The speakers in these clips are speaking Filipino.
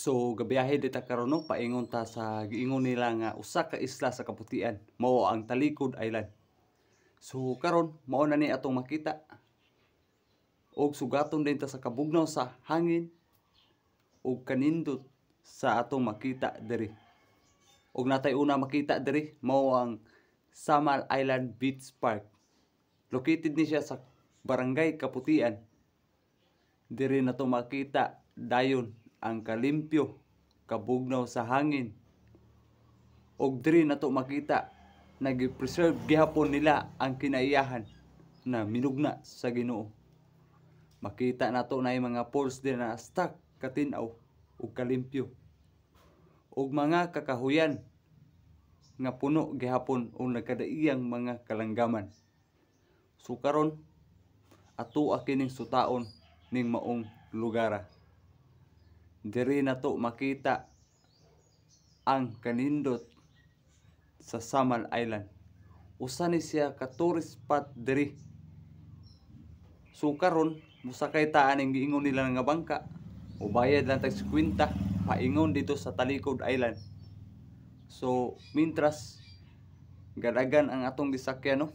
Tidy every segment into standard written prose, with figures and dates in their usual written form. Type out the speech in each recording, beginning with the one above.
So gabiyahe dita karon no, paingon ta sa giingon nila nga usa ka isla sa kaputian mao ang Talikod Island. So karon mao na ni atong makita og sugaton din ta sa kabugnaw sa hangin og kanindot sa atong makita diri. Og natay una makita diri mao ang Samal Island Beach Park. Located ni siya sa Barangay Kaputian. Diri nato makita dayon ang kalimpyo, kabugnaw sa hangin. Og diri nato makita nag-preserve gihapon nila ang kinaiyahan na minugna sa Ginoo. Makita nato na yung mga poles din na stuck katinaw ug kalimpyo. Og mga kakahuyan nga puno gihapon o nagkadaiyang mga kalanggaman. So karon ato kining sutaon ning maong lugara. Diri nato makita ang kanindot sa Samal Island. Usa ni siya ka tourist spot diri. So karon musakay ta aning giingon nila nga bangka o bayad lang tag 50 paingon dito sa Talikod Island. So mintras gadagan ang atong gisakyan no,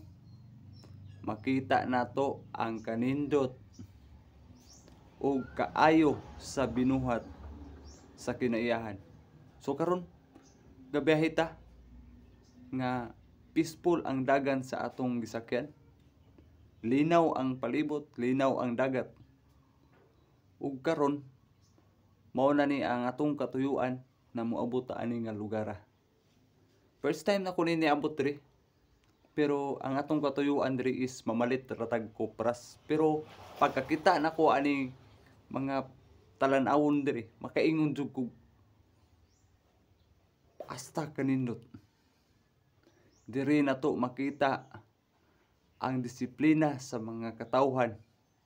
makita nato ang kanindot o kaayo sa binuhat sa kinaiyahan. So karon gabiyahe ta nga peaceful ang dagan sa atong gisakyan. Linaw ang palibot, linaw ang dagat. Ug karon mao na ni ang atong katuyuan na moabot ta ani nga lugara. First time na ko ni niabot diri. Pero ang atong katuyuan diri is mamalit ratag kopras. Pero pagkakita nako ani mga talan-awon diri, makaingon jud ko hasta kanindot. Diri nato makita ang disiplina sa mga katawhan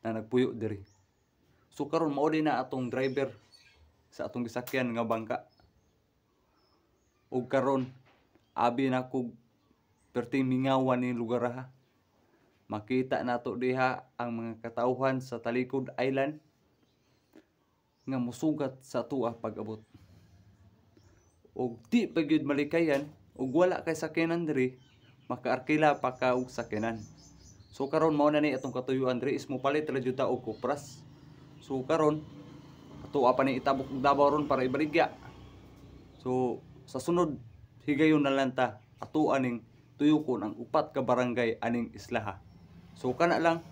na nagpuyo diri. So karon mao din na atong driver sa atong gisakyan nga bangka. Ug karon abi na ko perting mingawan ni lugar ha. Makita nato diha ang mga katawhan sa Talikod Island nga musugat sa tuwa pag-abot. Og di pa gyud malikayan ug wala kay sakyanan diri, makaarkila pa ka og sakyanan. So karon mao na ni atong katuyuan diri is mopalit ra jud ta og kopras. So karon ato pa ni itabok og Davao ron para ibaligya. So sa sunod higayon na lang ta ato aning tuyokon ang upat ka barangay aning islaha. So kana lang.